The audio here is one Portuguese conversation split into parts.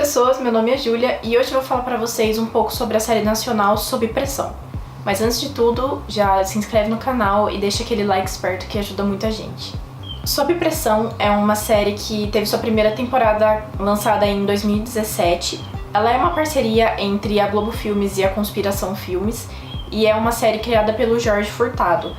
pessoas, meu nome é Júlia e hoje eu vou falar pra vocês um pouco sobre a série nacional Sob Pressão. Mas antes de tudo, já se inscreve no canal e deixa aquele like esperto que ajuda muita gente. Sob Pressão é uma série que teve sua primeira temporada lançada em 2017. Ela é uma parceria entre a Globo Filmes e a Conspiração Filmes e é uma série criada pelo Jorge Furtado.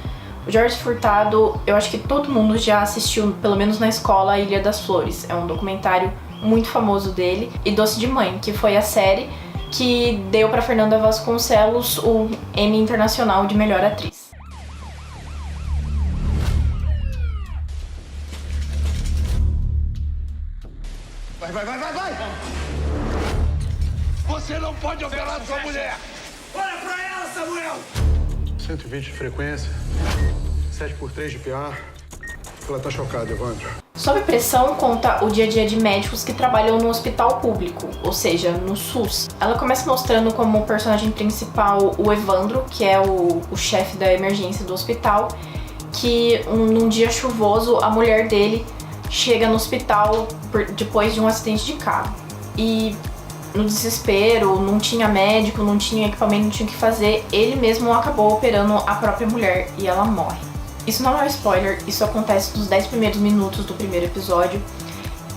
O Jorge Furtado, eu acho que todo mundo já assistiu, pelo menos na escola, A Ilha das Flores. É um documentário muito famoso dele. E Doce de Mãe, que foi a série que deu pra Fernanda Vasconcelos o Emmy Internacional de Melhor Atriz. Vai! Você não pode operar sua mulher! Olha pra ela, Samuel! 120 de frequência, 7x3 de PA. Ela tá chocada, Evandro. Sob Pressão conta o dia a dia de médicos que trabalham no hospital público, ou seja, no SUS. Ela começa mostrando como personagem principal o Evandro, que é o chefe da emergência do hospital, que num dia chuvoso a mulher dele chega no hospital depois de um acidente de carro. E no desespero, não tinha médico, não tinha equipamento, não tinha o que fazer, ele mesmo acabou operando a própria mulher e ela morre. Isso não é um spoiler, isso acontece nos 10 primeiros minutos do primeiro episódio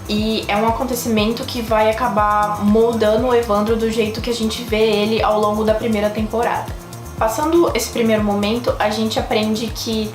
e é um acontecimento que vai acabar moldando o Evandro do jeito que a gente vê ele ao longo da primeira temporada. Passando esse primeiro momento, a gente aprende que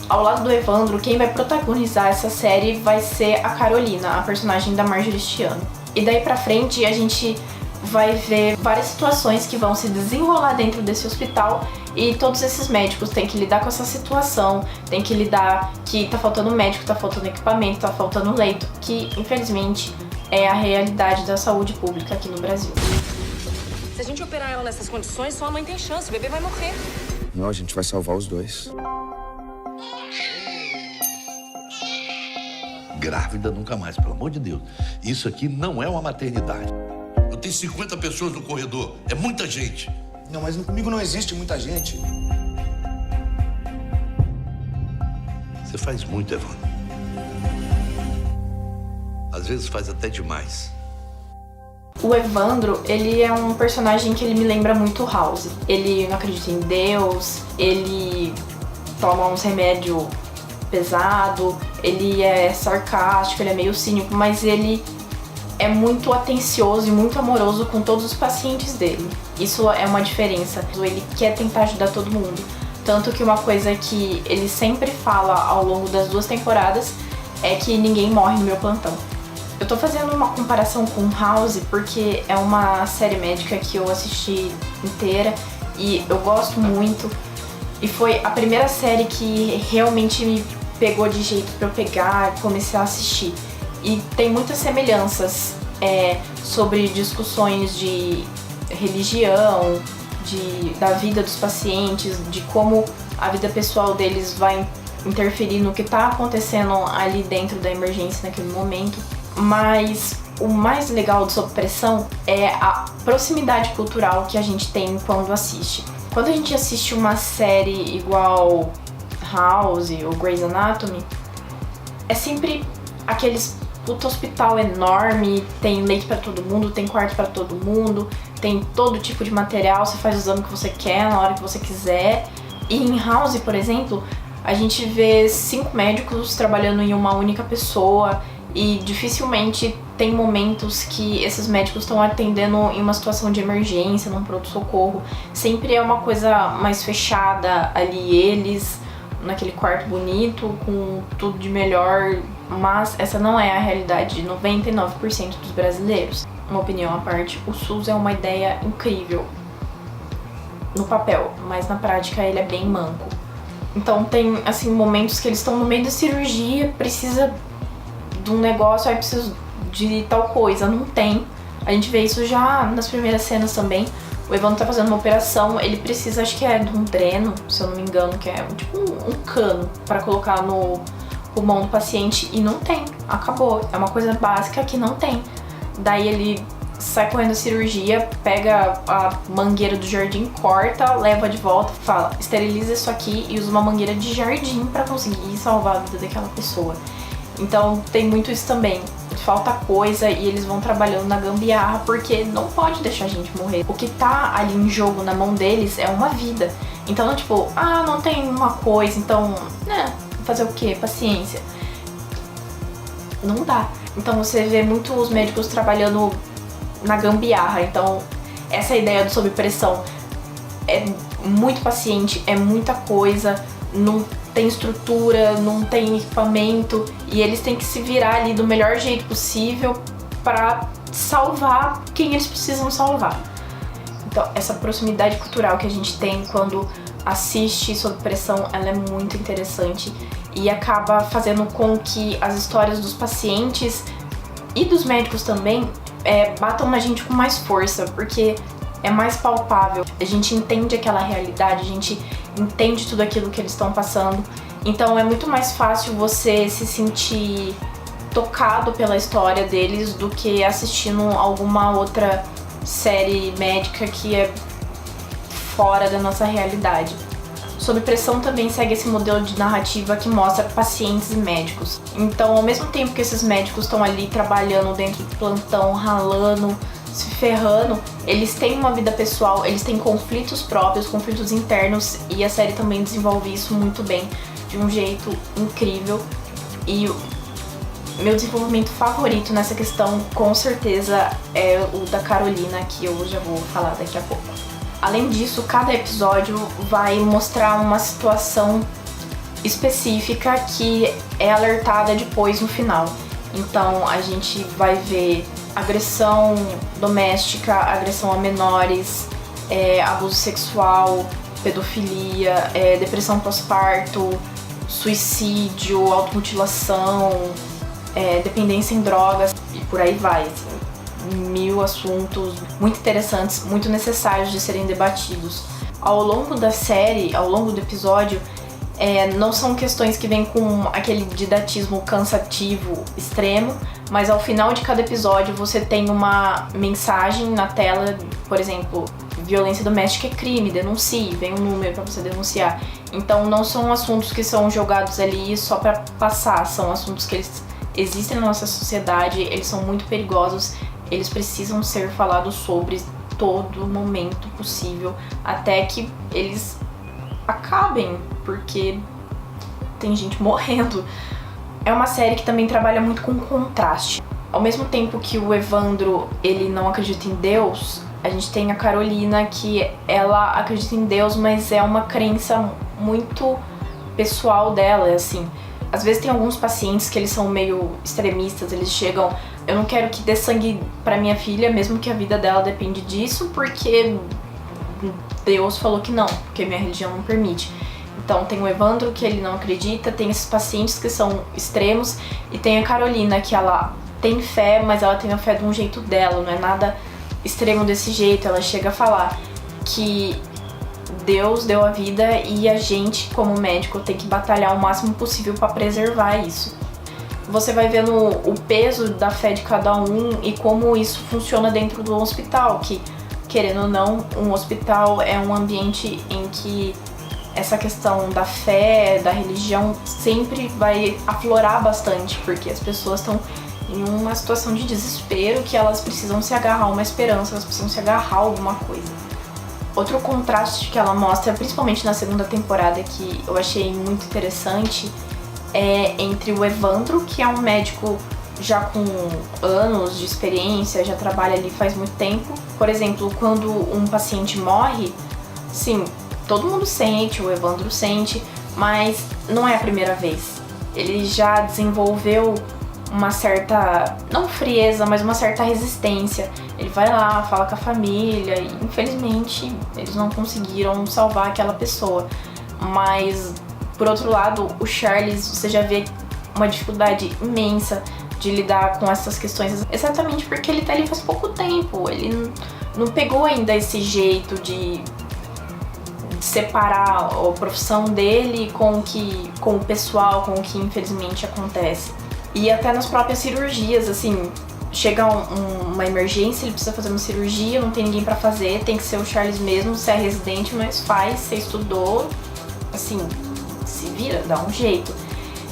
ao lado do Evandro, quem vai protagonizar essa série vai ser a Carolina, a personagem da Marjorie St. Anne. E daí pra frente a gente vai ver várias situações que vão se desenrolar dentro desse hospital e todos esses médicos têm que lidar com essa situação, têm que lidar que tá faltando médico, tá faltando equipamento, tá faltando leito, que infelizmente é a realidade da saúde pública aqui no Brasil. Se a gente operar ela nessas condições, sua mãe tem chance, o bebê vai morrer. Não, a gente vai salvar os dois. Grávida nunca mais, pelo amor de Deus. Isso aqui não é uma maternidade. Eu tenho 50 pessoas no corredor, é muita gente. Não, mas comigo não existe muita gente. Você faz muito, Evandro. Às vezes faz até demais. O Evandro, ele é um personagem que ele me lembra muito House. Ele não acredita em Deus, ele toma uns remédios pesado, ele é sarcástico, ele é meio cínico, mas ele é muito atencioso e muito amoroso com todos os pacientes dele. Isso é uma diferença. Ele quer tentar ajudar todo mundo. Tanto que uma coisa que ele sempre fala ao longo das 2 temporadas é que ninguém morre no meu plantão. Eu tô fazendo uma comparação com House porque é uma série médica que eu assisti inteira e eu gosto muito. E foi a primeira série que realmente me pegou de jeito pra eu pegar e começar a assistir. E tem muitas semelhanças sobre discussões de religião, da vida dos pacientes, de como a vida pessoal deles vai interferir no que tá acontecendo ali dentro da emergência naquele momento. Mas o mais legal do Sob Pressão é a proximidade cultural que a gente tem quando assiste. Quando a gente assiste uma série igual House ou Grey's Anatomy, é sempre aqueles puto hospital enorme, tem leite pra todo mundo, tem quarto pra todo mundo, tem todo tipo de material, você faz o exame que você quer, na hora que você quiser. E em House, por exemplo, a gente vê 5 médicos trabalhando em uma única pessoa e dificilmente tem momentos que esses médicos estão atendendo em uma situação de emergência, num pronto-socorro. Sempre é uma coisa mais fechada ali, eles naquele quarto bonito, com tudo de melhor, mas essa não é a realidade de 99% dos brasileiros. Uma opinião à parte, o SUS é uma ideia incrível no papel, mas na prática ele é bem manco. Então tem, assim, momentos que eles estão no meio da cirurgia, precisa de um negócio, aí precisa de tal coisa, não tem. A gente vê isso já nas primeiras cenas também. O Evandro tá fazendo uma operação, ele precisa, acho que é de um dreno, se eu não me engano, que é tipo um cano pra colocar no pulmão do paciente e não tem, acabou. É uma coisa básica que não tem. Daí ele sai correndo da cirurgia, pega a mangueira do jardim, corta, leva de volta, fala, esteriliza isso aqui e usa uma mangueira de jardim pra conseguir salvar a vida daquela pessoa. Então tem muito isso também. falta coisa e eles vão trabalhando na gambiarra porque não pode deixar a gente morrer. O que tá ali em jogo na mão deles é uma vida. Então, não tipo, não tem uma coisa, então, fazer o quê? Paciência. Não dá. Então você vê muito os médicos trabalhando na gambiarra. Então, essa ideia do sob pressão é muito paciente, é muita coisa, não tem estrutura, não tem equipamento e eles têm que se virar ali do melhor jeito possível para salvar quem eles precisam salvar. Então, essa proximidade cultural que a gente tem quando assiste Sob Pressão, ela é muito interessante e acaba fazendo com que as histórias dos pacientes e dos médicos também batam na gente com mais força, porque é mais palpável, a gente entende aquela realidade, a gente entende tudo aquilo que eles estão passando, então é muito mais fácil você se sentir tocado pela história deles do que assistindo alguma outra série médica que é fora da nossa realidade. Sob Pressão também segue esse modelo de narrativa que mostra pacientes e médicos. Então, ao mesmo tempo que esses médicos estão ali trabalhando dentro do plantão, ralando, se ferrando, eles têm uma vida pessoal, eles têm conflitos próprios, conflitos internos, e a série também desenvolve isso muito bem, de um jeito incrível. E meu desenvolvimento favorito nessa questão, com certeza, é o da Carolina, que eu já vou falar daqui a pouco. Além disso, cada episódio vai mostrar uma situação específica que é alertada depois no final. Então a gente vai ver agressão doméstica, agressão a menores, abuso sexual, pedofilia, depressão pós-parto, suicídio, automutilação, dependência em drogas e por aí vai. Assim, 1000 assuntos muito interessantes, muito necessários de serem debatidos. Ao longo da série, ao longo do episódio, não são questões que vêm com aquele didatismo cansativo extremo, mas ao final de cada episódio você tem uma mensagem na tela, por exemplo, violência doméstica é crime, denuncie, vem um número para você denunciar. Então não são assuntos que são jogados ali só para passar, são assuntos que eles existem na nossa sociedade, eles são muito perigosos, eles precisam ser falados sobre todo momento possível, até que eles acabem, porque tem gente morrendo. É uma série que também trabalha muito com contraste. Ao mesmo tempo que o Evandro, ele não acredita em Deus, a gente tem a Carolina, que ela acredita em Deus, mas é uma crença muito pessoal dela, assim. Às vezes tem alguns pacientes que eles são meio extremistas, eles chegam, eu não quero que dê sangue pra minha filha, mesmo que a vida dela depende disso, porque Deus falou que não, porque minha religião não permite. Então tem o Evandro, que ele não acredita, tem esses pacientes que são extremos, e tem a Carolina, que ela tem fé, mas ela tem a fé de um jeito dela, não é nada extremo desse jeito. Ela chega a falar que Deus deu a vida e a gente, como médico, tem que batalhar o máximo possível para preservar isso. Você vai vendo o peso da fé de cada um e como isso funciona dentro do hospital, que, querendo ou não, um hospital é um ambiente em que essa questão da fé, da religião, sempre vai aflorar bastante, porque as pessoas estão em uma situação de desespero que elas precisam se agarrar a uma esperança, elas precisam se agarrar a alguma coisa. Outro contraste que ela mostra, principalmente na segunda temporada, que eu achei muito interessante, é entre o Evandro, que é um médico já com anos de experiência, já trabalha ali faz muito tempo. Por exemplo, quando um paciente morre, sim, todo mundo sente, o Evandro sente, mas não é a primeira vez. Ele já desenvolveu uma certa, não frieza, mas uma certa resistência. Ele vai lá, fala com a família e infelizmente eles não conseguiram salvar aquela pessoa. Mas, por outro lado, o Charles, você já vê uma dificuldade imensa de lidar com essas questões, exatamente porque ele tá ali faz pouco tempo. Ele não pegou ainda esse jeito de separar a profissão dele com o pessoal, com o que infelizmente acontece. E até nas próprias cirurgias, assim, chega uma emergência, ele precisa fazer uma cirurgia, não tem ninguém pra fazer, tem que ser o Charles mesmo, você é residente, mas faz, você estudou, assim, se vira, dá um jeito.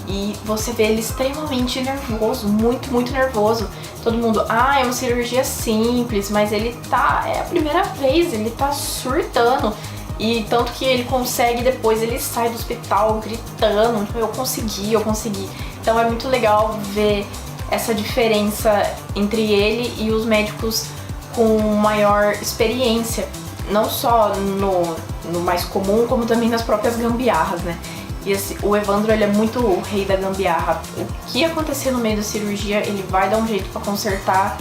E você vê ele extremamente nervoso, muito, muito nervoso. Todo mundo, é uma cirurgia simples, mas ele é a primeira vez, ele tá surtando. E tanto que ele consegue, depois ele sai do hospital gritando, tipo, eu consegui. Então é muito legal ver essa diferença entre ele e os médicos com maior experiência, não só no mais comum, como também nas próprias gambiarras, né? E o Evandro, ele é muito o rei da gambiarra. O que acontecer no meio da cirurgia, ele vai dar um jeito pra consertar,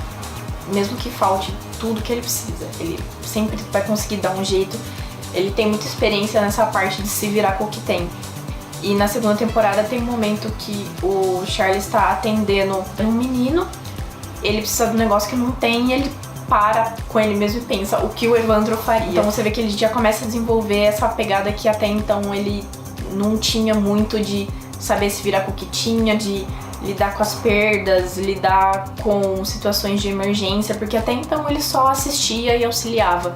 mesmo que falte tudo que ele precisa. Ele sempre vai conseguir dar um jeito. Ele tem muita experiência nessa parte de se virar com o que tem. E na segunda temporada tem um momento que o Charles está atendendo um menino, ele precisa de um negócio que não tem e ele para com ele mesmo e pensa o que o Evandro faria. Então você vê que ele já começa a desenvolver essa pegada que até então ele não tinha muito, de saber se virar com o que tinha, de lidar com as perdas, lidar com situações de emergência, porque até então ele só assistia e auxiliava.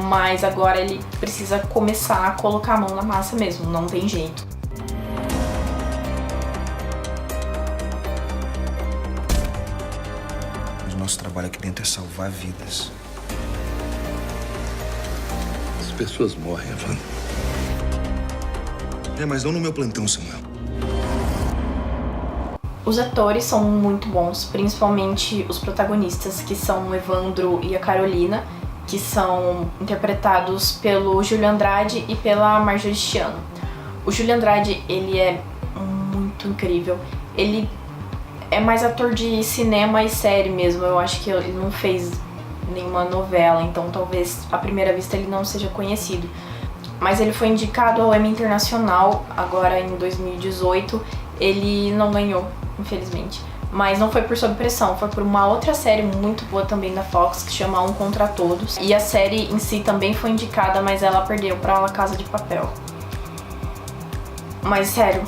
Mas agora ele precisa começar a colocar a mão na massa mesmo, não tem jeito. O nosso trabalho aqui dentro é salvar vidas. As pessoas morrem, Evandro. Mas não no meu plantão, Samuel. Os atores são muito bons, principalmente os protagonistas, que são o Evandro e a Carolina, que são interpretados pelo Júlio Andrade e pela Marjorie Chiano. O Júlio Andrade, ele é muito incrível. Ele é mais ator de cinema e série mesmo. Eu acho que ele não fez nenhuma novela, então talvez à primeira vista ele não seja conhecido. Mas ele foi indicado ao Emmy Internacional agora em 2018. Ele não ganhou, infelizmente. Mas não foi por Sob Pressão, foi por uma outra série muito boa também da Fox, que chama Um Contra Todos. E a série em si também foi indicada, mas ela perdeu pra La Casa de Papel. Mas sério,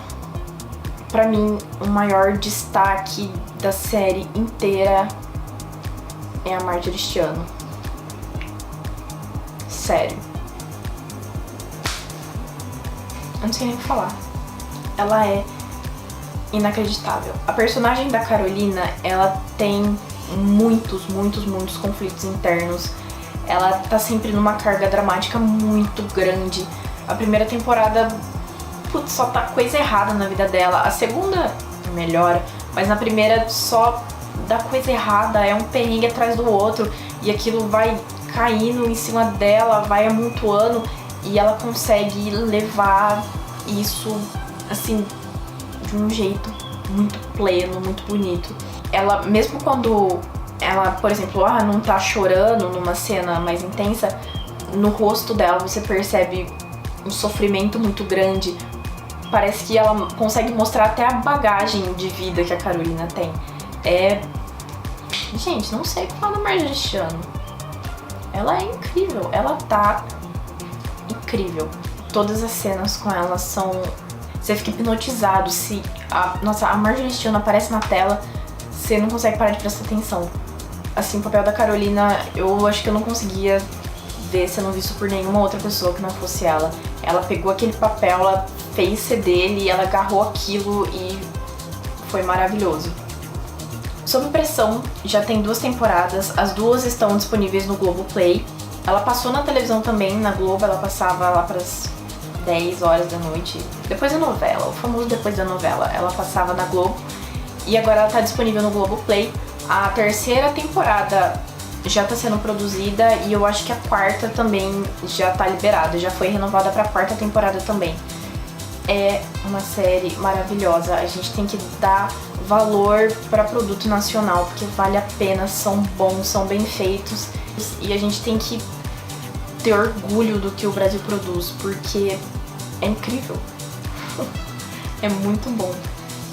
pra mim o maior destaque da série inteira é a Marjorie Chiano. Sério. Eu não sei nem o que falar. Ela é inacreditável. A personagem da Carolina, ela tem muitos conflitos internos. Ela tá sempre numa carga dramática muito grande. A primeira temporada, só tá coisa errada na vida dela. A segunda melhora, mas na primeira só dá coisa errada, é um perrengue atrás do outro e aquilo vai caindo em cima dela, vai amontoando e ela consegue levar isso assim de um jeito muito pleno, muito bonito. Ela, mesmo quando ela, por exemplo, não tá chorando numa cena mais intensa, no rosto dela você percebe um sofrimento muito grande. Parece que ela consegue mostrar até a bagagem de vida que a Carolina tem. Gente, não sei o que falar da Marjorie Chiano. Ela é incrível, ela tá incrível. Todas as cenas com ela são... Você fica hipnotizado. Se a Marjorie Chiano aparece na tela, você não consegue parar de prestar atenção. Assim, o papel da Carolina, eu acho que eu não conseguia ver sendo visto por nenhuma outra pessoa que não fosse ela. Ela pegou aquele papel, ela fez ser dele, ela agarrou aquilo e foi maravilhoso. Sob Pressão já tem 2 temporadas, as 2 estão disponíveis no Globoplay. Ela passou na televisão também, na Globo, ela passava lá pras 10 horas da noite, depois da novela, o famoso depois da novela, ela passava na Globo. E agora ela tá disponível no Globoplay. A 3ª temporada já tá sendo produzida e eu acho que a 4ª também já tá liberada, já foi renovada pra 4ª temporada também. É uma série maravilhosa, a gente tem que dar valor para produto nacional, porque vale a pena, são bons, são bem feitos e a gente tem que ter orgulho do que o Brasil produz, porque é incrível. É muito bom.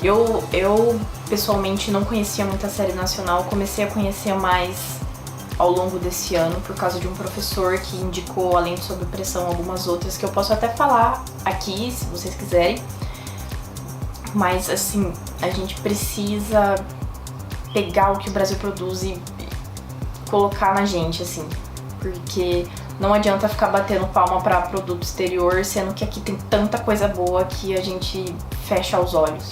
Eu pessoalmente não conhecia muita série nacional, comecei a conhecer mais ao longo desse ano por causa de um professor que indicou, além de Sob Pressão, algumas outras que eu posso até falar aqui, se vocês quiserem. Mas assim, a gente precisa pegar o que o Brasil produz e colocar na gente, assim, porque não adianta ficar batendo palma pra produto exterior, sendo que aqui tem tanta coisa boa que a gente fecha os olhos.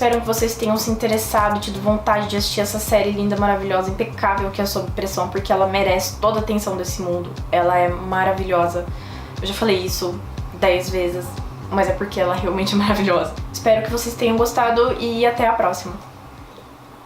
espero que vocês tenham se interessado e tido vontade de assistir essa série linda, maravilhosa, impecável que é Sob Pressão, porque ela merece toda a atenção desse mundo. Ela é maravilhosa. Eu já falei isso 10 vezes, mas é porque ela realmente é maravilhosa. Espero que vocês tenham gostado e até a próxima.